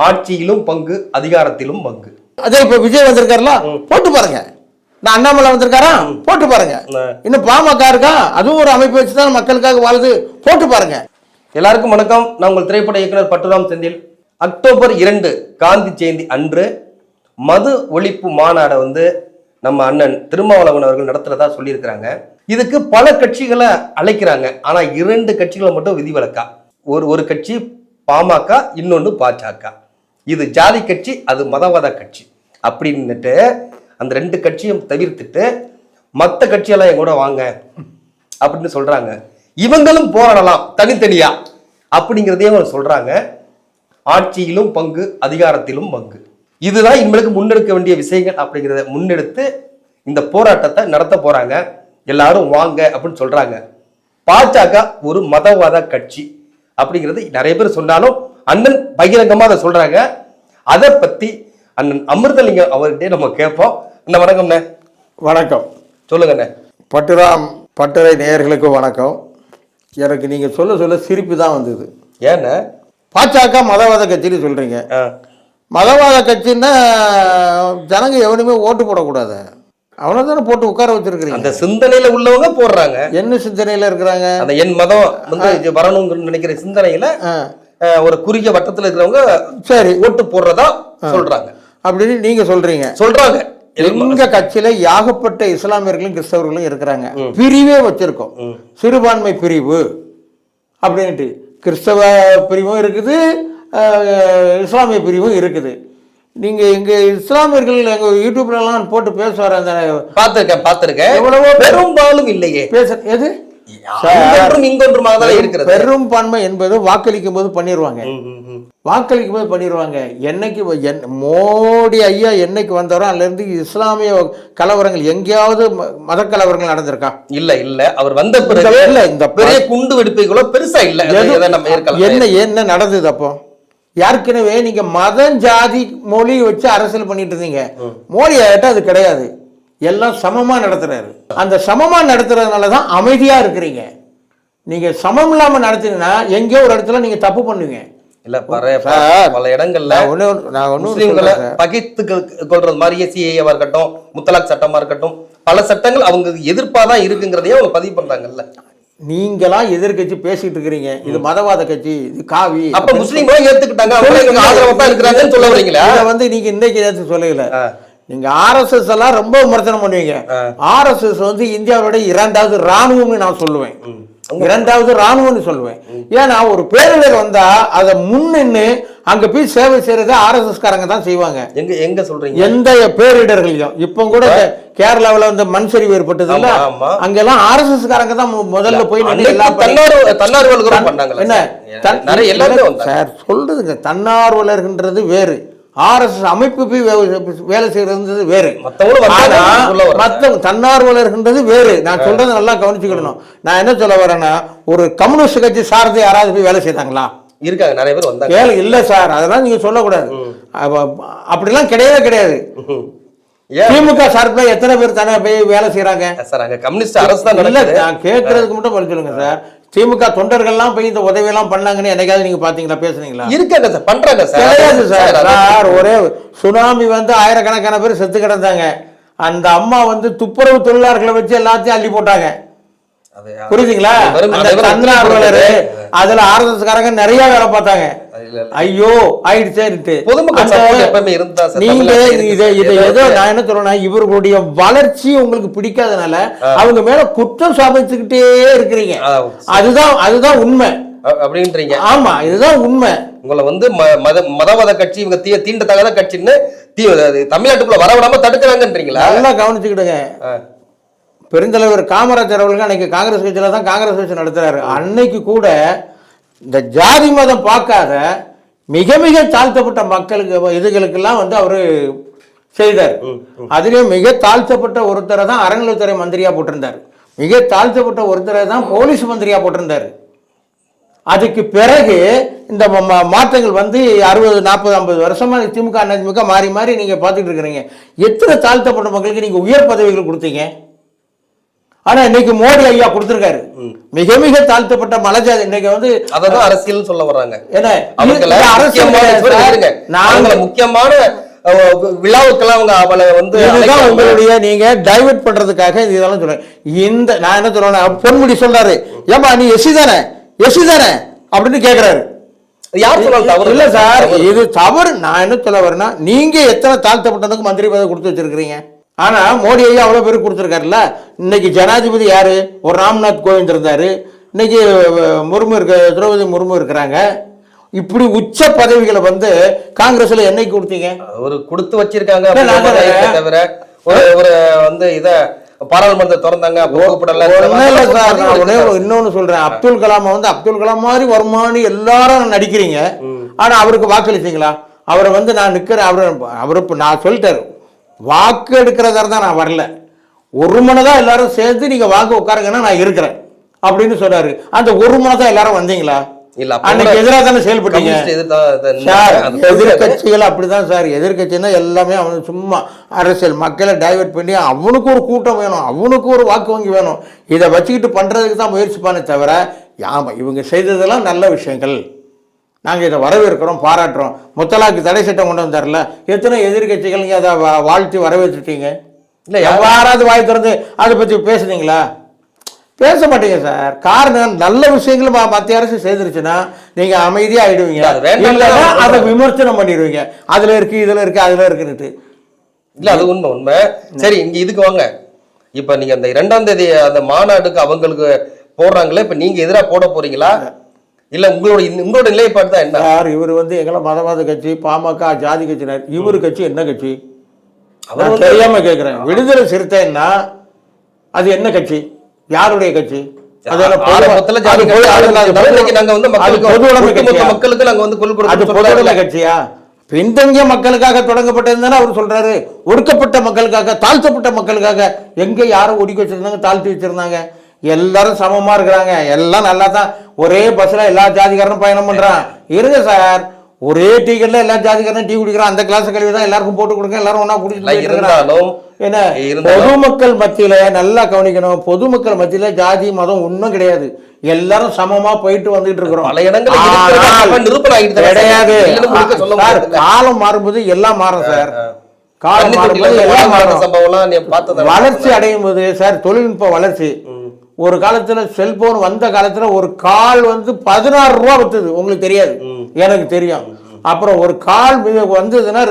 ஆட்சியிலும் பங்கு, அதிகாரத்திலும் பங்கு. அதே இப்ப விஜய் வந்திருக்காருல, போட்டு பாருங்க. நான் அண்ணாமலை வந்திருக்காரா, போட்டு பாருங்க. இன்னும் பாமக இருக்கா, அதுவும் ஒரு அமைப்பு வச்சுதான் மக்களுக்காக வாழுது, போட்டு பாருங்க. எல்லாருக்கும் வணக்கம். நான் உங்கள் திரைப்பட இயக்குனர் பட்டுராம் செந்தில். அக்டோபர் 2 காந்தி ஜெயந்தி அன்று மது ஒழிப்பு மாநாடை நம்ம அண்ணன் திருமாவளவன் அவர்கள் நடத்துறதா சொல்லியிருக்கிறாங்க. இதுக்கு பல கட்சிகளை அழைக்கிறாங்க. ஆனா 2 கட்சிகளை மட்டும் விதிவிலக்கா. ஒரு கட்சி பாமக, இன்னொன்னு பாஜக. இது ஜாதி கட்சி, அது மதவாத கட்சி அப்படின்னுட்டு அந்த 2 கட்சியும் தவிர்த்துட்டு மற்ற கட்சியெல்லாம் என் கூட வாங்க அப்படின்னு சொல்றாங்க. இவங்களும் போராடலாம் தனித்தனியா அப்படிங்கிறதையும் அவங்க சொல்றாங்க. ஆட்சியிலும் பங்கு, அதிகாரத்திலும் பங்கு. இதுதான் இவங்களுக்கு முன்னெடுக்க வேண்டிய விஷயங்கள் அப்படிங்கிறத முன்னெடுத்து இந்த போராட்டத்தை நடத்த போறாங்க. எல்லாரும் வாங்க அப்படின்னு சொல்றாங்க. பாஜக ஒரு மதவாத கட்சி அப்படிங்கிறது நிறைய பேர் சொன்னாலும் அண்ணன் பகிரங்கமா அதை சொல்றாங்க. அதை பத்தி அண்ணன் அமிர்தலிங்கம் அவர்கிட்ட நம்ம கேட்போம். அண்ணன் வணக்கம்ண்ணே. வணக்கம். சொல்லுங்கண்ணே. பட்டுராம் பட்டறை நேயர்களுக்கு வணக்கம். எனக்கு நீங்க சொல்ல சிரிப்பு தான் வந்தது. ஏன்னா பாஜக மதவாத கட்சின்னு சொல்றீங்க. மதவாத கட்சின்னா ஜனங்க எவனுமே ஓட்டு போடக்கூடாது, அவனை தானே போட்டு உட்கார வச்சிருக்கிறீங்க. அந்த சிந்தனையில உள்ளவங்க போடுறாங்க. என்ன சிந்தனையில இருக்கிறாங்க? அந்த என் மதம் வரணும்னு நினைக்கிற சிந்தனையில ஒரு குறுகிய வட்டத்துல இருக்கிறவங்க சரி ஓட்டு போடுறதா சொல்றாங்க அப்படின்னு நீங்க சொல்றாங்க. எங்க கட்சியில ஏகப்பட்ட இஸ்லாமியர்களும் கிறிஸ்தவர்களும் இருக்கிறாங்க. பிரிவே வச்சிருக்கோம், சிறுபான்மை பிரிவு அப்படின்ட்டு. கிறிஸ்தவ பிரிவும் இருக்குது, இஸ்லாமிய பிரிவும் இருக்குது. நீங்க எங்க இஸ்லாமியர்கள் எங்க யூடியூப்ல எல்லாம் போட்டு பேசுவார். அந்த பார்த்திருக்கேன் எவ்வளவோ பெரும்பாலும் இல்லையே பேச எது பெரும்பான்மை என்பது வாக்களிக்கும் போது பண்ணிடுவாங்க. என்னைக்கு மோடி ஐயா என்னைக்கு வந்தாரோ அதுல இருந்து இஸ்லாமிய கலவரங்கள் எங்கேயாவது மத கலவரங்கள் நடந்திருக்கா? இல்ல அவர் வந்த பிறகு இல்ல. இந்த பெரிய குண்டு வெடிப்புகளோ பெருசா இல்ல. என்ன நடந்தது அப்போ? ஏற்கனவே நீங்க மதம், ஜாதி, மொழி வச்சு அரசியல் பண்ணிட்டு இருந்தீங்க. மோடி ஆகிட்ட அது கிடையாது, எல்லாம் சமமா நடத்துறாரு. அந்த சமமா நடத்துறதுனாலதான் அமைதியா இருக்கிறீங்க. நீங்க சமம் இல்லாம நடத்தினா எங்கேயோ ஒரு இடத்துல நீங்க தப்பு பண்ணுவீங்க. இல்ல பல இடங்கள்ல பகிர்ந்து கொள்றது மாதிரியே சிஏஏவா இருக்கட்டும், முத்தலாக் சட்டமா இருக்கட்டும், பல சட்டங்கள் அவங்க எதிர்ப்பாதான் இருக்குங்கிறதையே அவங்க பதிவு பண்றாங்கல்ல. நீங்களா எதிர்கட்சி பேசிட்டு இருக்கிறீங்க, இது மதவாத கட்சி, இது காவி. அப்ப முஸ்லீம்களும் ஏத்துக்கிட்டாங்க, ஆதரவா இருக்கிறாங்கன்னு சொல்ல வரீங்களா? நீங்க இன்னைக்கு ஏத்து சொல்லல. நீங்க ஆர்எஸ்எஸ் எல்லாம் ரொம்ப விமர்சனம் பண்ணுவீங்க. ஆர்எஸ்எஸ் இந்தியாவுடைய 2வது ராணுவம்னு நான் சொல்லுவேன். 2வது ராணுவம்னு சொல்லுவேன். ஏன்னா ஒரு பேரிடர் வந்தா அதை முன்னின்னு அங்க போய் சேவை செய்யறது ஆர்எஸ்எஸ் காரங்க தான் செய்வாங்க. எங்க சொல்றீங்க? எந்த பேரிடர்களையும். இப்ப கூட கேரளாவில் வந்து மண் சரிவு ஏற்பட்டது இல்ல, அங்கெல்லாம் ஆர்எஸ்எஸ் காரங்க தான் முதல்ல போய் சார் சொல்றதுங்க. தன்னார்வலர்ன்றது வேறு, ஆர்எஸ்எஸ் அமைப்பு போய் வேலை செய்யறது வேறு, தன்னார்வலர்ன்றது வேறு. நான் சொல்றது நல்லா கவனிச்சுக்கிடணும். நான் என்ன சொல்ல வரேன்னா, ஒரு கம்யூனிஸ்ட் கட்சி சார்ந்து யாராவது போய் வேலை செய்தாங்களா? இருக்காங்க, நிறைய பேர் வந்தாங்க. இல்ல சார், அதெல்லாம் நீங்க சொல்லக்கூடாது. அப்படிலாம் கிடையாது. திமுக சார்பில் எத்தனை பேர் தானே போய் வேலை செய்யறாங்க சார்? அங்க கம்யூனிஸ்ட் அரசு தான். இல்ல, நான் கேட்கறதுக்கு மட்டும் பதில் சொல்லுங்க சார். திமுக தொண்டர்கள்லாம் போய் இந்த உதவி எல்லாம் பண்ணாங்கன்னு என்னைக்காவது நீங்க பாத்தீங்களா, பேசுனீங்களா? இருக்காங்க சார், பண்றாங்க சார். கிடையாது சார். ஒரே சுனாமி வந்து ஆயிரக்கணக்கான பேர் செத்து கிடந்தாங்க. அந்த அம்மா துப்புரவு தொழிலாளர்களை வச்சு எல்லாத்தையும் அள்ளி போட்டாங்க. புரியுதுங்களா? தன்னார்வலர் அதுல ஆர்எஸ்எஸ் காரங்க நிறைய வேலை பார்த்தாங்க. ஐயோ ஆயிடுச்சு. நீங்க இதை ஏதோ நான் என்ன சொல்றேன்னா, இவர்களுடைய வளர்ச்சி உங்களுக்கு பிடிக்காதனால அவங்க மேல குற்றம் சாமிச்சுக்கிட்டே இருக்கிறீங்க. அதுதான் உண்மை அப்படின்றீங்க. ஆமா, இதுதான் உண்மை. உங்களை மதவாத கட்சி, இவங்க தீண்டத்தகாத கட்சின்னு தமிழ்நாட்டுக்குள்ள வரவிடாம தடுக்கிறாங்கன்றீங்களா? நல்லா கவனிச்சுக்கிடுங்க. பெருந்தலைவர் காமராஜர் அவர்கள் அன்னைக்கு காங்கிரஸ் கட்சியில தான் காங்கிரஸ் கட்சி நடத்துறாரு. அன்னைக்கு கூட இந்த ஜாதி மதம் பார்க்காத மிக மிக தாழ்த்தப்பட்ட மக்களுக்கு இதுகளுக்கெல்லாம் அவரு செய்தார். அதுலயும் மிக தாழ்த்தப்பட்ட ஒருத்தரை தான் அறநிலையத்துறை மந்திரியா போட்டிருந்தார். மிக தாழ்த்தப்பட்ட ஒருத்தரை தான் போலீஸ் மந்திரியா போட்டிருந்தார். அதுக்கு பிறகு இந்த மாற்றங்கள் 60, 40, 50 வருஷமா திமுக அதிமுக மாறி மாறி நீங்க பார்த்துட்டு இருக்கிறீங்க. எத்தனை தாழ்த்தப்பட்ட மக்களுக்கு நீங்க உயர் பதவிகள் கொடுத்தீங்க? ஆனா இன்னைக்கு மோடி ஐயா கொடுத்திருக்காரு. மிக மிக தாழ்த்தப்பட்ட மலைஜாதி இன்னைக்கு வந்து அததான் அரசியல் சொல்ல வர்றாங்க. ஏன்னா முக்கியமான விழாவுக்கெல்லாம் அவங்க அவளை வந்து இதுதான் உங்களுடைய நீங்க டைவர்ட் பண்றதுக்காக இதெல்லாம் சொல்றேன். இந்த நான் என்ன சொல்றேன், பொன்முடி சொல்றாரு, ஏமா நீ எஸ்சி தானே அப்படின்னு கேக்குறாரு. யார் சொன்னாலும் தவறு இல்ல சார், இது தவறு. நான் என்ன சொல்ல வரேன்னா, நீங்க எத்தனை தாழ்த்தப்பட்டதுக்கு மந்திரி பதவி கொடுத்து வச்சிருக்கீங்க. ஆனா மோடி ஐயா அவ்வளவு பேருக்கு கொடுத்துருக்காருல்ல. இன்னைக்கு ஜனாதிபதி யாரு? ஒரு ராம்நாத் கோவிந்த் இருந்தாரு, இன்னைக்கு முர்மு திரௌபதி முர்மு இருக்கிறாங்க. இப்படி உச்ச பதவிகளை வந்து காங்கிரஸ்ல என்னைக்கு கொடுத்தீங்க? ஒரு கொடுத்து வச்சிருக்காங்க தவிர ஒரு வந்து இத பாராளுமன்ற திறந்தாங்க. இன்னொன்னு சொல்றேன், அப்துல் கலாம் வந்து அப்துல் கலாம் மாதிரி வருமானு எல்லாரும் நடிக்கிறீங்க. ஆனா அவருக்கு வாக்களிச்சீங்களா? அவரை வந்து நான் நிக்கிறேன், அவரு நான் சொல்லிட்டாரு, வாக்கு எடுக்கிறதா தான் நான் வரல, ஒரு மனதான் எல்லாரும் சேர்ந்து நீங்க வாக்கு உட்காருங்கன்னா நான் இருக்கிறேன் அப்படின்னு சொன்னாரு. அந்த ஒரு மனதான் எல்லாரும் வந்தீங்களா? எதிராக தானே செயல்பட்டீங்க சார். எதிர்கட்சிகள் அப்படிதான் சார். எதிர்கட்சின்னா எல்லாமே அவன் சும்மா அரசியல் மக்களை டைவர்ட் பண்ணி அவனுக்கு ஒரு கூட்டம் வேணும், அவனுக்கு ஒரு வாக்கு வங்கி வேணும், இதை வச்சுக்கிட்டு பண்றதுக்கு தான் முயற்சி பண்ண தவிர, ஆமா இவங்க செய்ததெல்லாம் நல்ல விஷயங்கள், நாங்கள் இதை வரவேற்கிறோம், பாராட்டுறோம். முத்தலாக்கு தடை சட்டம் கொண்டு வந்தார்ல, எத்தனை எதிர்கட்சிகள் நீங்க அதை வாழ்த்தி வரவேற்றுட்டீங்க? இல்லை எவ்வாறாவது வாய் திறந்து அதை பற்றி பேசுனீங்களா? பேச மாட்டீங்க சார். காரணம் நல்ல விஷயங்கள் மத்திய அரசு செய்திருச்சுன்னா நீங்க அமைதியா ஆயிடுவீங்க, அதை விமர்சனம் பண்ணிடுவீங்க. அதுல இருக்கு இதுல இருக்கு அதுல இருக்குன்னுட்டு. இல்ல அது உண்மை. சரி, இங்க இதுக்கு வாங்க. இப்ப நீங்க அந்த 2ஆம் தேதி அந்த மாநாடுக்கு அவங்களுக்கு போடுறாங்களே, இப்ப நீங்க எதிராக போட போறீங்களா? இல்ல உங்களோட நிலைப்பாடு தான் என்ன? சார் இவர் வந்து எங்களை மதவாத கட்சி, பாமக ஜாதி கட்சியினர், இவரு கட்சி என்ன கட்சி? அவர் தெரியாம கேட்கிறேன். விடுதலை சிறுத்தைன்னா அது என்ன கட்சி? யாருடைய கட்சி? கட்சியா? பின்தங்கிய மக்களுக்காக தொடங்கப்பட்டது அவர் சொல்றாரு. ஒடுக்கப்பட்ட மக்களுக்காக, தாழ்த்தப்பட்ட மக்களுக்காக. எங்க யாரும் ஒடுக்கி வச்சிருந்தாங்க, தாழ்த்தி வச்சிருந்தாங்க? எல்லாரும் சமமா இருக்கிறாங்க, எல்லாம் நல்லா தான். ஒரே பஸ்ல எல்லா ஜாதிகாரனும் பயணம் பண்றான். இருங்க சார், ஒரே டீக்கெட்ல எல்லா ஜாதிகாரனும் டீ குடிக்கிறான். அந்த கிளாஸ் கல்வி தான் எல்லாருக்கும் போட்டு கொடுங்க, எல்லாரும் ஒன்னா குடிச்சிட்டு. என்ன பொதுமக்கள் மத்தியில நல்லா கவனிக்கணும், பொதுமக்கள் மத்தியில ஜாதி மதம் ஒன்றும் கிடையாது, எல்லாரும் சமமா போயிட்டு வந்துட்டு இருக்கிறோம். கிடையாது. காலம் மாறும்போது எல்லாம் மாறும் சார். காலம் மாறும்போது எல்லாம் மாறும். வளர்ச்சி அடையும் போது சார், தொழில்நுட்ப வளர்ச்சி. ஒரு காலத்துல செல்போன் வந்த காலத்துல ஒரு கால் வந்து 16 ரூபா வித்துது, உங்களுக்கு தெரியாது, எனக்கு தெரியும். அப்புறம் ஒரு கால் வந்ததுன்னா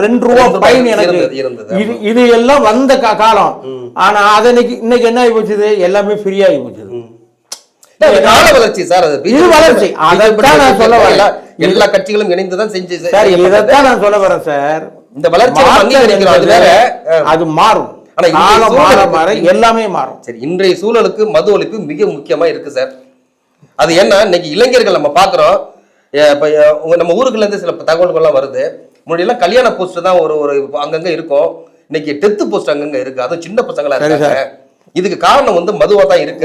2 ரூபா ஃபைன் எனக்கு. இது எல்லாம் வந்த காலம். ஆனா அது இன்னைக்கு என்ன ஆகி போச்சுது? எல்லாமே ஃப்ரீ ஆகி போச்சுது. வளர்ச்சி சார், இது வளர்ச்சி. அதைத்தான் நான் சொல்ல வரேன். எல்லா கட்சிகளும் இணைந்துதான் செஞ்சு சார், இதைத்தான் நான் சொல்ல வரேன் சார். இந்த வளர்ச்சி அது மாறும், எல்லாமே மாறும். சரி, இன்றைய சூழலுக்கு மது ஒழிப்பு மிக முக்கியமா இருக்கு சார். அது என்ன, இன்னைக்கு இளைஞர்கள் நம்ம பாக்குறோம். நம்ம ஊருக்குள்ள இருந்து சில தகவல்கள்லாம் வருது. முன்னாடி எல்லாம் கல்யாண போஸ்ட் தான் ஒரு அங்கங்க இருக்கும், இன்னைக்கு டெத் போஸ்ட் அங்கங்க இருக்கு, அதுவும் சின்ன பசங்களா இருக்காங்க. இதுக்கு காரணம் வந்து மதுவா தான் இருக்கு,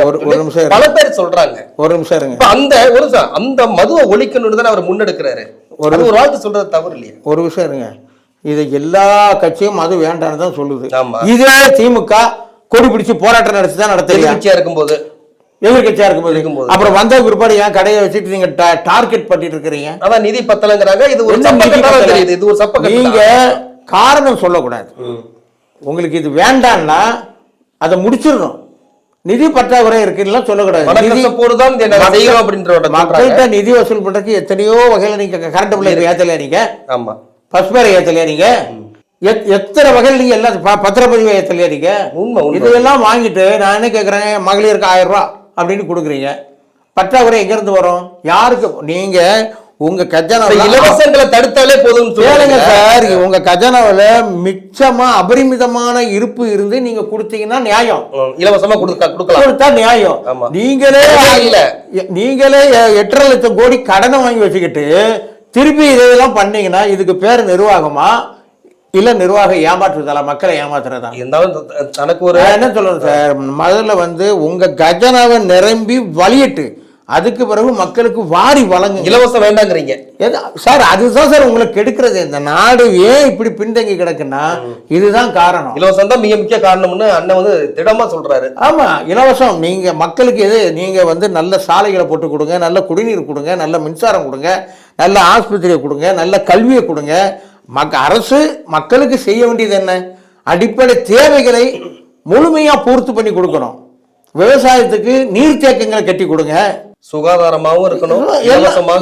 பல பேர் சொல்றாங்க. ஒரு நிமிஷம், அந்த மதுவை ஒழிக்கணும்னு தான் அவர் முன்னெடுக்கிறாரு. ஒரு வாழ்த்து சொல்றது தவறு இல்லையா? ஒரு விஷயம் இருங்க, இது எல்லா கட்சியும் மது வேண்டான்னு தான் சொல்லுது. இதே திமுக கொடி பிடிச்சு போராட்டம் நடத்தி தான் நடத்தியா இருக்கும்போது, எதிர்கட்சியா இருக்கும்போது, அப்புறம் வந்த பிற்பாடு ஏன் கடையை வச்சுட்டு நீங்க டார்கெட் பண்ணிட்டு இருக்கிறீங்க? அதான் நிதி பத்தலங்கிறாங்க. இது ஒரு சப்ப. நீங்க காரணம் சொல்லக்கூடாது. உங்களுக்கு இது வேண்டாம்னா அதை முடிச்சிடணும். நிதி பற்றாக்குறை இருக்குன்னா சொல்லக்கூடாது. மக்கள்கிட்ட நிதி வசூல் பண்றதுக்கு எத்தனையோ வகையில நீங்க கரண்ட் பிள்ளை ஏத்தலையா? நீங்க பஸ் பேரை ஏத்தலையா? நீங்க எத்தனை வகையில் நீங்க எல்லாம் பத்திரப்பதிவை ஏத்தலையா? நீங்க இதெல்லாம் வாங்கிட்டு நான் என்ன கேட்கறேன், மகளிருக்கு 1000 ரூபாய் அப்படின்னு கொடுக்குறீங்க. பற்றாக்குறை எங்க இருந்து வரும்? யாருக்கு? நீங்க உங்க கஜானாவில் இலவசங்களை தடுத்தாலே போதும் கேளுங்க சார். உங்க கஜானாவில் மிச்சமா அபரிமிதமான இருப்பு இருந்து நீங்க கொடுத்தீங்கன்னா நியாயம். இலவசமா கொடுத்தா நியாயம். நீங்களே 8.5 லட்சம் கோடி கடனை வாங்கி வச்சுக்கிட்டு திருப்பி இதெல்லாம் பண்ணீங்கன்னா இதுக்கு பேர் நிர்வாகமா இல்ல நிர்வாக ஏமாற்றுதலா? மக்களை ஏமாத்துறதா? தனக்கு ஒரு என்ன சொல்றது சார், முதல்ல வந்து உங்க கஜனாவை நிரம்பி வலியிட்டு அதுக்கு பிறகு மக்களுக்கு வாரி வழங்குங்க. இலவசம் வேண்டாங்கிறீங்க சார் அதுதான் சார் உங்களுக்கு கெடுக்கிறது. இந்த நாடு ஏன் இப்படி பின்தங்கி கிடக்குன்னா இதுதான் காரணம். இலவசம் தான் மிக முக்கிய காரணம்னு அண்ணன் வந்து திடமா சொல்றாரு. ஆமா, இலவசம். நீங்க மக்களுக்கு எது, நீங்க வந்து நல்ல சாலைகளை போட்டு கொடுங்க, நல்ல குடிநீர் கொடுங்க, நல்ல மின்சாரம் கொடுங்க, நல்ல ஆஸ்பத்திரியை கொடுங்க, நல்ல கல்வியை கொடுங்க. அரசு மக்களுக்கு செய்ய வேண்டியது என்ன? அடிப்படை தேவைகளை முழுமையா பூர்த்தி பண்ணி கொடுக்கணும். விவசாயத்துக்கு நீர்த்தேக்கங்களை கட்டி கொடுங்க, சுகாதாரமாகவும் இருக்கணும்.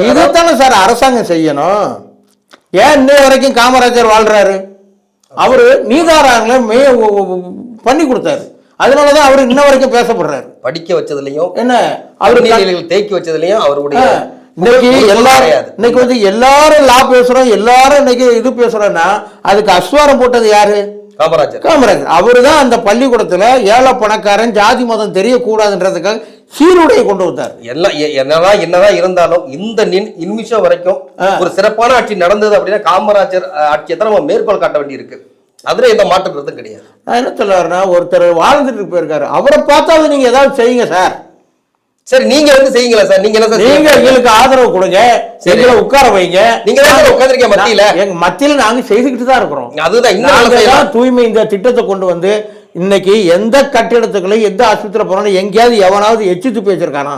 இதைத்தானே சார் அரசாங்கம் செய்யணும். ஏன் இன்ன வரைக்கும் காமராஜர் வாழ்றாரு? அவரு நீதாராங்களை பண்ணி கொடுத்தாரு. அதனாலதான் அவரு இன்ன வரைக்கும் பேசப்படுறாரு. படிக்க வச்சதுலயும் என்ன, அவரு தேக்கி வச்சதுலயும் அவருடைய இன்னைக்கு எல்லாரும் இன்னைக்கு வந்து எல்லாரும் லா பேசுறோம், எல்லாரும் இன்னைக்கு இது பேசுறோம்னா அதுக்கு அஸ்வாரம் போட்டது யாரு? காமராஜர். அவருதான் அந்த பள்ளிக்கூடத்துல ஏழை பணக்காரன் ஜாதி மதம் தெரியக்கூடாதுன்றதுக்காக சீருடையை கொண்டு வந்தார். எல்லாம் என்னதான் இருந்தாலும் இந்த நிமிஷம் வரைக்கும் ஒரு சிறப்பான ஆட்சி நடந்தது அப்படின்னா காமராஜர் ஆட்சியை தான் நம்ம மேற்கோள் காட்ட வேண்டி இருக்கு. அதுல எந்த மாற்றம்ன்றது கிடையாது. நான் என்ன சொல்லுறேன்னா, ஒருத்தர் வாழ்ந்துட்டு போயிருக்காரு, அவரை பார்த்தாலும் நீங்க ஏதாவது செய்யுங்க சார். சரி, நீங்க வந்து செய்யுங்களா சார்? நீங்க என்ன சார், நீங்க எங்களுக்கு ஆதரவு கொடுங்க, எங்களை உட்கார வைங்க. நீங்க உட்கார்ந்திருக்க மத்தியில, எங்க மத்தியில நாங்க செய்துக்கிட்டு தான் இருக்கிறோம். அதுதான் தூய்மை இந்த திட்டத்தை கொண்டு வந்து இன்னைக்கு எந்த கட்டிடத்துக்குள்ள எந்த ஆஸ்பத்திரி போனாலும் எங்கேயாவது எவனாவது எச்சு துப்பி வச்சிருக்கானா?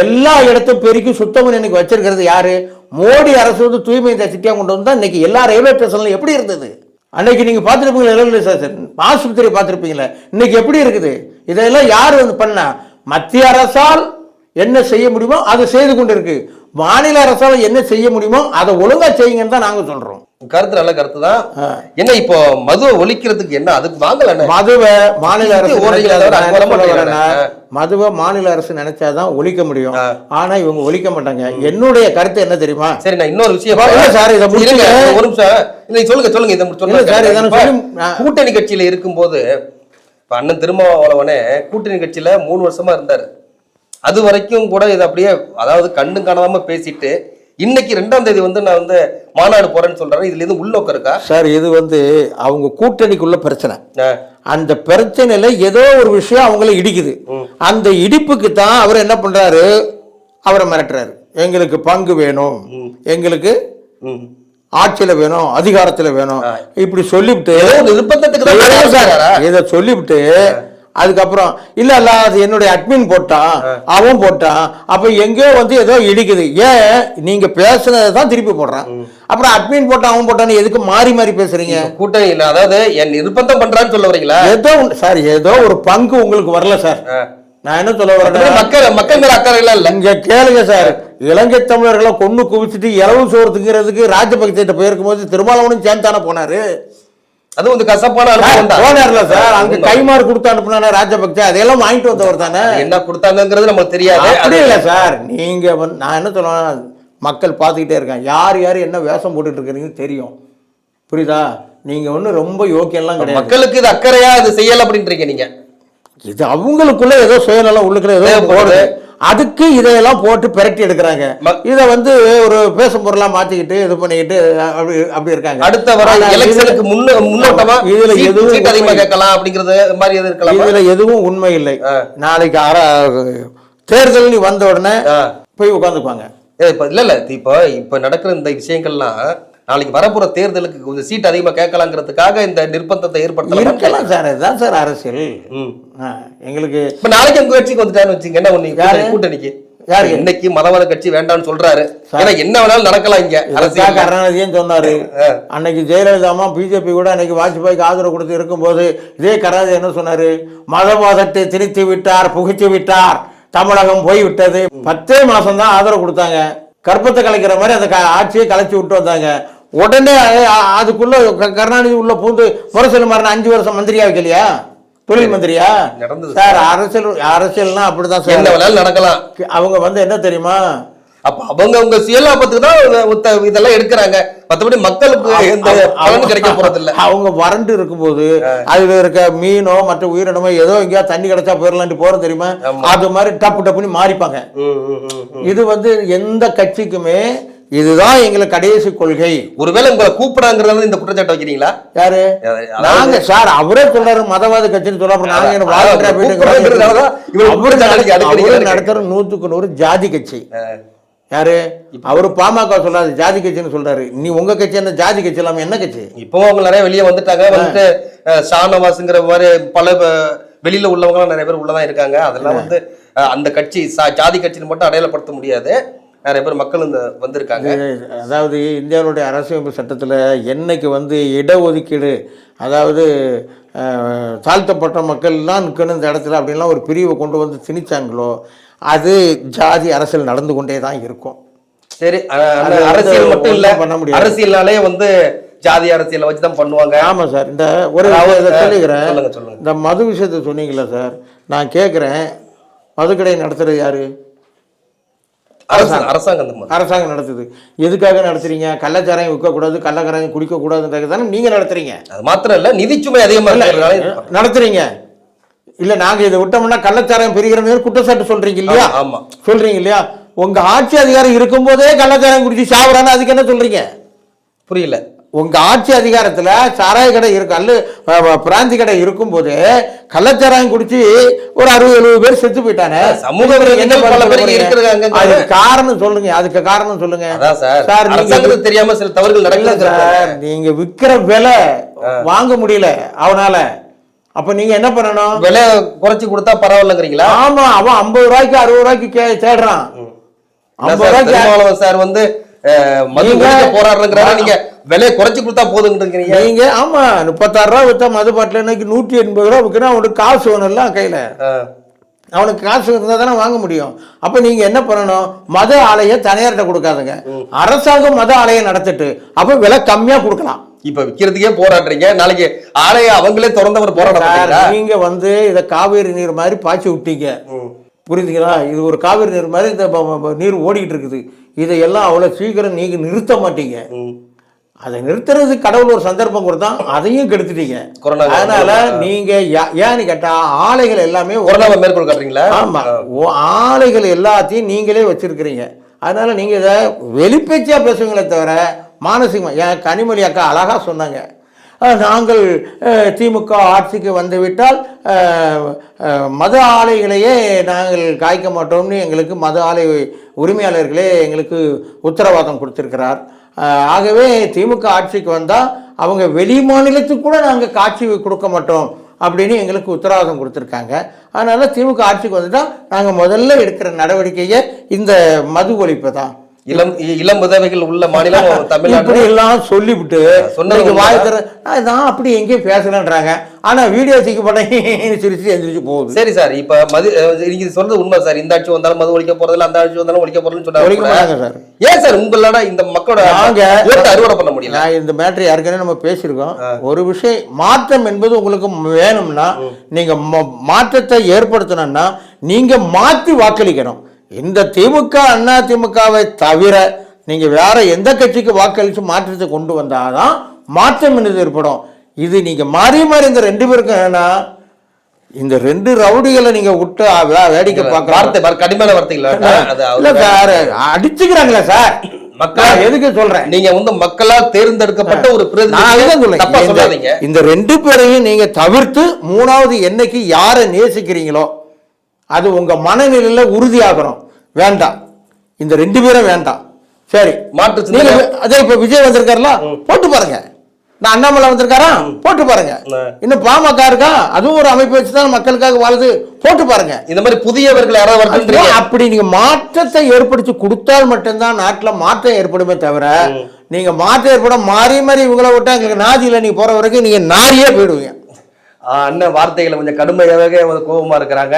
எல்லா இடத்தையும் பெருக்கி சுத்தம் இன்னைக்கு வச்சிருக்கிறது யாரு? மோடி அரசு வந்து தூய்மை இந்த திட்டம் கொண்டு வந்தா இன்னைக்கு எல்லா ரயில்வே ஸ்டேஷன்ல எப்படி இருந்தது? அன்னைக்கு நீங்க பார்த்துருப்பீங்களா? ரயில்வே ஸ்டேஷன் ஆஸ்பத்திரி பார்த்துருப்பீங்களா? இன்னைக்கு எப்படி இருக்குது? இதெல்லாம் யாரு வந்து பண்ணா? மத்திய அரசால் என்ன செய்ய முடியுமோ அதை செய்து கொண்டு இருக்கு. மாநில அரசால என்ன செய்ய முடியுமோ அதை ஒழுங்கா செய்யுங்கன்னு தான் நாங்க சொல்றோம். கருத்து நல்ல கருத்து தான். என்ன இப்போ மதுவை ஒழிக்கிறதுக்கு என்ன அதுக்கு வாங்கல? மதுவை மாநில அரசு மதுவை மாநில அரசு நினைச்சாதான் ஒழிக்க முடியும். ஆனா இவங்க ஒழிக்க மாட்டாங்க. என்னுடைய கருத்து என்ன தெரியுமா? சரி, நான் இன்னொரு விஷயம் சார், இதை ஒரு நிமிஷம் சொல்லுங்க. இதை சொல்லுங்க. கூட்டணி கட்சியில இருக்கும்போது அண்ணன் திருமாவளவனே கூட்டணி கட்சியில 3 வருஷமா இருந்தாரு. அது வரைக்கும் கூட இது அப்படியே, அதாவது கண்ணு காணாம பேசிட்டு இன்னைக்கு 2ஆம் தேதி வந்து நான் வந்து மாநாடு போறேன்னு சொல்றாரு. இதுல எதுவும் உள்நோக்கம் இருக்கா சார்? இது வந்து அவங்க கூட்டணிக்குள்ள பிரச்சனை. அந்த பிரச்சனையில ஏதோ ஒரு விஷயம் அவங்கள இடிக்குது. அந்த இடிப்புக்கு தான் அவர் என்ன பண்றாரு? அவரை மிரட்டுறாரு. எங்களுக்கு பங்கு வேணும், எங்களுக்கு ஆட்சியில வேணும், அதிகாரத்துல வேணும், இப்படி சொல்லிவிட்டு இதை சொல்லிவிட்டு அதுக்கப்புறம் இல்ல அது என்னுடைய அட்மின் போட்டான், அவன் போட்டான், அப்ப எங்கேயோ வந்து ஏதோ இடிக்குது. ஏன் நீங்க பேசுனதான் திருப்பி போடுறான். அப்புறம் அட்மின் போட்டான் அவன் போட்டான்னு எதுக்கு மாறி மாறி பேசுறீங்க? கூட்டணி இல்ல, அதாவது என் நிர்பந்தம் பண்றான்னு சொல்ல வரீங்களா? ஏதோ சார், ஏதோ ஒரு பங்கு உங்களுக்கு வரல சார். நான் என்ன சொல்ல வரேன், மக்கள் மேல அக்கறை இல்ல. இங்க கேளுங்க சார், இலங்கை தமிழர்களை கொண்டு குவிச்சுட்டு இலவு சோறுங்கிறதுக்கு ராஜபக்சேட்ட போயிருக்கும் போது திருமாவளவனும் சேர்ந்தானே போனாரு. அது வந்து கசப்பான அனுபவம் போனார்ல சார். அங்க கைமாறு கொடுத்து அனுப்புனானே ராஜபக்சே, அதையெல்லாம் வாங்கிட்டு வந்தவர் தானே. என்ன கொடுத்தாங்கிறது நமக்கு தெரியாது. அப்படி இல்ல சார், நீங்க வந்து நான் என்ன சொல்லுவேன், மக்கள் பார்த்துக்கிட்டே இருக்காங்க, யார் யார் என்ன வேஷம் போட்டுட்டு இருக்கிறீங்கன்னு தெரியும். புரியுதா? நீங்க ஒண்ணு ரொம்ப யோக்கியம்லாம் கிடையாது. மக்களுக்கு இது அக்கறையா இது செய்யல அப்படின்றீங்க நீங்க. இது அவங்களுக்குள்ள ஏதோ சுயநலம் உள்ளுக்குள்ள ஏதோ போடுது. அதுக்கு இதையெல்லாம் போட்டு பிரட்டி எடுக்கிறாங்க. இதை வந்து ஒரு பேசும் பொருளா மாத்திக்கிட்டு இது பண்ணிக்கிட்டு அப்படி இருக்காங்க. அடுத்த வர எலெக்ஷனுக்கு முன்னோட்டமா இதுல எதுவும் அதிகமா கேட்கலாம் அப்படிங்கிறது மாதிரி எது இருக்கலாம். இதுல எதுவும் உண்மை இல்லை. நாளைக்கு தேர்தல் வந்த உடனே போய் உட்காந்துக்குவாங்க. இல்ல இப்ப நடக்கிற இந்த விஷயங்கள்லாம் நாளைக்கு வரப்போற தேர்தலுக்கு கொஞ்சம் சீட் அதிகமா கேட்கலாங்கிறதுக்காக இந்த நிர்பந்தத்தை ஏற்படுத்தலாம் சார். இதுதான் சார் அரசியல். எங்களுக்கு இப்ப நாளைக்கு உங்க கட்சிக்கு வந்துட்டாருன்னு வச்சுங்க, என்ன ஒண்ணு கூட்டணிக்கு யாரு இன்னைக்கு மதவாத கட்சி வேண்டாம்னு சொல்றாரு. ஏன்னா என்ன வேணாலும் நடக்கலாம் இங்க. கருணாநிதியும் சொன்னாரு அன்னைக்கு, ஜெயலலிதாமா பிஜேபி கூட அன்னைக்கு வாஜ்பாய்க்கு ஆதரவு கொடுத்து இருக்கும் போது இதே கருணாநிதி என்ன சொன்னாரு? மதவாதத்தை திணித்து விட்டார், புகுத்தி விட்டார், தமிழகம் போய்விட்டது. 10 மாசம் தான் ஆதரவு கொடுத்தாங்க. கற்பத்தை கலைக்கிற மாதிரி அந்த ஆட்சியை கலைச்சி விட்டு வந்தாங்க. உடனே அதுக்குள்ள கருணாநிதி உள்ள பூந்து முரசொலி மாறின 5 வருஷம் மந்திரியா வைக்கலையா? தொழில் மந்திரியா சார்? அரசியல்னா அப்படிதான் சார் நடக்கலாம். அவங்க வந்து என்ன தெரியுமா, அப்ப அவங்க சுயலாபத்துக்கு தான் இதெல்லாம் எடுக்கிறாங்க. மற்றபடி மக்களுக்கு கிடைக்க போறது இல்ல. அவங்க வறண்டு இருக்கும்போது அதுல இருக்க மீனோ மற்ற உயிரினமோ ஏதோ எங்கேயா தண்ணி கிடைச்சா போயிடலான்ட்டு போறது தெரியுமா? அது மாதிரி டப்பு டப்புன்னு மாறிப்பாங்க. இது வந்து எந்த கட்சிக்குமே இதுதான் எங்களுக்கு கடைசி கொள்கை. ஒருவேளை உங்களை கூப்பிடாங்கிறதால இந்த குற்றச்சாட்டு வைக்கிறீங்களா? யாரு? நாங்க சார், அவரே சொல்றாரு மதவாத கட்சின்னு சொல்ல, அப்புறம் நாங்க என்ன வாழ்க்கை நடத்துற 100க்கு 100 ஜாதி கட்சி. யாரு? அவரு பாமக சொல்லாது ஜாதி கட்சின்னு சொல்றாரு. நீ உங்க கட்சி என்ன ஜாதி கட்சி இல்லாம என்ன கட்சி? இப்போ அவங்க நிறைய வெளியே வந்துட்டாங்க. வந்துட்டு ஷானவாஸ்ங்கிற மாதிரி பல வெளியில உள்ளவங்க நிறைய பேர் உள்ளதான் இருக்காங்க. அதெல்லாம் வந்து அந்த கட்சி ஜாதி கட்சின்னு மட்டும் அடையாளப்படுத்த முடியாது. நிறைய பேர் மக்கள் வந்திருக்காங்க. அதாவது இந்தியாவுடைய அரசியலமைப்பு சட்டத்தில் என்னைக்கு வந்து இடஒதுக்கீடு, அதாவது தாழ்த்தப்பட்ட மக்கள்லாம் நிற்கணும் இந்த இடத்துல அப்படின்லாம் ஒரு பிரிவை கொண்டு வந்து திணிச்சாங்களோ, அது ஜாதி அரசியல் நடந்து கொண்டே தான் இருக்கும். சரி, அரசியல் மட்டும் இல்ல, பண்ண முடியும். அரசியல்னாலே வந்து ஜாதி அரசியலை வச்சு தான் பண்ணுவாங்க. ஆமா சார். இந்த ஒரு சொல்லிக்கிறேன், இந்த மது விஷயத்தை சொன்னீங்களா சார், நான் கேட்குறேன், மதுக்கடை நடத்துறது யாரு? அரசாங்கம் நடத்துது. எதுக்காக நடத்துறீங்க? கள்ளச்சாராயம் விற்கக்கூடாது, கள்ளச்சாராயம் குடிக்கக்கூடாதுன்றது தானே நீங்க நடத்துறீங்க. அது மாத்திரம் இல்ல, நிதிச்சுமை அதிகமா நடத்துறீங்க. இல்ல நாங்க இதை விட்டோம்னா கள்ளச்சாராயம் பெறுகிற குற்றச்சாட்டு சொல்றீங்க இல்லையா? ஆமா சொல்றீங்க இல்லையா? உங்க ஆட்சி அதிகாரம் இருக்கும் போதே கள்ளச்சாராயம் குடிச்சு சாவுறான்னு அதுக்கு என்ன சொல்றீங்க? புரியல. உங்க ஆட்சி அதிகாரத்துல சாராய கடை இருக்கு, அல்ல பிராந்தி கடை இருக்கும் போது கள்ளச்சாராயம் குடிச்சு ஒரு 60-70 பேர் செத்து போயிட்டானே. சமூக அதுக்கு காரணம் சொல்லுங்க, அதுக்கு காரணம் சொல்லுங்க சார். நீங்க தெரியாம சில தவறுகள் நடக்கல சார். நீங்க விக்கிற விலை வாங்க முடியல அவனால, அப்ப நீங்க என்ன பண்ணணும்? விலை குறைச்சு கொடுத்தா பரவாயில்லங்கிறீங்களா? ஆமா, அவன் 50 ரூபாய்க்கு 60 ரூபாய்க்கு தேடுறான். 50 ரூபாய்க்கு சார் வந்து போராடுறாங்க, நீங்க விலையை குறைச்சு கொடுத்தா போதுங்கிறீங்க நீங்க. ஆமா, 36 ரூபா வித்தா மது பாட்டில் இன்னைக்கு 180 ரூபா விற்கிறா. அவனுக்கு காசு வேணும்ல கையில, அவனுக்கு காசு இருந்தா தானே வாங்க முடியும். அப்ப நீங்க என்ன பண்ணணும்? மத ஆலையை தனியார்கிட்ட கொடுக்காதுங்க, அரசாங்கம் மத ஆலையை நடத்திட்டு அப்ப விலை கம்மியா கொடுக்கலாம். இப்ப விற்கிறதுக்கே போராடுறீங்க, நாளைக்கு ஆலைய அவங்களே திறந்தவர் போராடுறாங்க. நீங்க வந்து இத காவேரி நீர் மாதிரி பாய்ச்சி விட்டீங்க, புரிஞ்சுங்களா? இது ஒரு காவிரி நீர் மாதிரி இந்த நீர் ஓடிக்கிட்டு இருக்குது. இதையெல்லாம் அவ்வளவு சீக்கிரம் நீங்க நிறுத்த மாட்டீங்க. அதை நிறுத்துறது கடவுள் ஒரு சந்தர்ப்பம் கொடுத்தா, அதையும் கெடுத்துட்டீங்க. அதனால நீங்க ஏன்னு கேட்டா ஆலைகள் எல்லாமே மேற்கொள் காட்டுறீங்களா? ஆமா, ஆலைகள் எல்லாத்தையும் நீங்களே வச்சிருக்கிறீங்க. அதனால நீங்க இதை வெளிப்பேச்சியா பேசுவீங்களே தவிர மானசீகமா. என் கனிமொழி அக்கா அழகா சொன்னாங்க, நாங்கள் திமுக ஆட்சிக்கு வந்துவிட்டால் மத ஆலைகளையே நாங்கள் காய்க்க மாட்டோம்னு எங்களுக்கு மத ஆலை உரிமையாளர்களே எங்களுக்கு உத்தரவாதம் கொடுத்திருக்கிறார். ஆகவே திமுக ஆட்சிக்கு வந்தால் அவங்க வெளி மாநிலத்துக்கு கூட நாங்கள் காட்சி கொடுக்க மாட்டோம் அப்படின்னு எங்களுக்கு உத்தரவாதம் கொடுத்துருக்காங்க. அதனால திமுக ஆட்சிக்கு வந்துட்டால் நாங்கள் முதல்ல எடுக்கிற நடவடிக்கையை இந்த மது ஒழிப்பு தான். இளம் உதவிகள் உள்ள மாநிலம் தமிழ்நாடு எல்லாம் சொல்லிவிட்டு சொன்னதுக்கு வாய்க்கிற நான் அப்படி எங்கேயும் பேசலன்றாங்க. ஆனா வீடியோ தூக்கப்பட்ட சிரிச்சு எந்திரிச்சு போகுது. சரி சார், இப்ப மது நீங்க சொல்றது உண்மை சார். இந்த ஆட்சி வந்தாலும் மது ஒழிக்க போறதில்ல, அந்த ஆட்சி வந்தாலும் ஒழிக்க போறதுன்னு சொன்னாங்க சார். ஏன் சார் உங்களோட இந்த மக்களோட அறுவடை பண்ண முடியல? இந்த மேட்டர் யாருக்குன்னு நம்ம பேசியிருக்கோம். ஒரு விஷயம், மாற்றம் என்பது உங்களுக்கு வேணும்னா, நீங்க மாற்றத்தை ஏற்படுத்தணும்னா நீங்க மாற்றி வாக்களிக்கணும். இந்த திமுக அண்ணா திமுகவை தவிர நீங்க வேற எந்த கட்சிக்கு வாக்களித்து மாற்றத்தை கொண்டு வந்தாதான் மாற்றம் என்பது ஏற்படும். இது நீங்க மாறி மாறி இந்த 2 பேருக்கும், இந்த 2 ரவுடிகளை நீங்க விட்டு வேடிக்கை பார்க்க கடுமையான வார்த்தைகள் அடிச்சுக்கிறாங்களா சார்? மக்கள் எதுக்கு சொல்றேன், நீங்க வந்து மக்களால் தேர்ந்தெடுக்கப்பட்ட ஒரு பிரதிநிதி. இந்த 2 பேரையும் நீங்க தவிர்த்து 3வது என்னைக்கு யாரை நேசிக்கிறீங்களோ அது உங்க மனநிலையில உறுதியாகணும். வேண்டாம், இந்த 2 பேரும் வேண்டாம். சரி, மாற்று அதே இப்ப விஜய் வந்திருக்காருல, போட்டு பாருங்க. நான் அண்ணாமலை வந்திருக்காரா, போட்டு பாருங்க. இன்னும் பாமக இருக்கா, அதுவும் ஒரு அமைப்பு வச்சுதான் மக்களுக்காக வாழ்ந்து, போட்டு பாருங்க. இந்த மாதிரி புதியவர்கள் யாராவது அப்படி நீங்க மாற்றத்தை ஏற்படுத்தி கொடுத்தால் மட்டும்தான் நாட்டில் மாற்றம் ஏற்படுமே தவிர, நீங்க மாற்றம் ஏற்பட மாறி மாறி இவங்களை விட்டா எங்களுக்கு நாதியில நீங்க போற வரைக்கும் நீங்க நாரியே போயிடுவீங்க. அண்ணன் வார்த்தைகளை கொஞ்சம் கடுமையாகவே கோபமா இருக்கிறாங்க.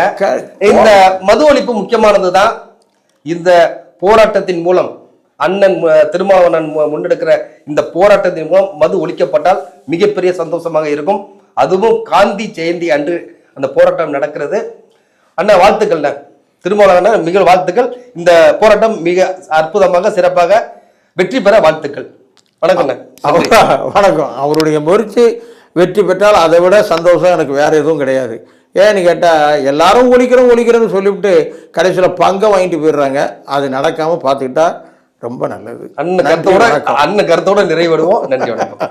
இந்த மது ஒழிப்பு முக்கியமானதுதான். இந்த போராட்டத்தின் மூலம் அண்ணன் திருமாவளவன் முன்னெடுக்கிற இந்த போராட்டத்தின் மூலம் மது ஒழிக்கப்பட்டால் மிகப்பெரிய சந்தோஷமாக இருக்கும். அதுவும் காந்தி ஜெயந்தி அன்று அந்த போராட்டம் நடக்கிறது. அண்ணா வாழ்த்துக்கள், திருமாவளவன் மிக வாழ்த்துக்கள். இந்த போராட்டம் மிக அற்புதமாக சிறப்பாக வெற்றி பெற வாழ்த்துக்கள். வணக்கம். வணக்கம். அவருடைய முயற்சி வெற்றி பெற்றால் அதை விட சந்தோஷம் எனக்கு வேற எதுவும் கிடையாது. ஏன்னு கேட்டால் எல்லாரும் ஒழிக்கிறோன்னு சொல்லிவிட்டு கடைசியில் பங்கை வாங்கிட்டு போயிடுறாங்க. அது நடக்காமல் பார்த்துக்கிட்டா ரொம்ப நல்லது. அண்ணன் கருத்தோட நிறைவேறுவோம். நன்றி, வணக்கம்.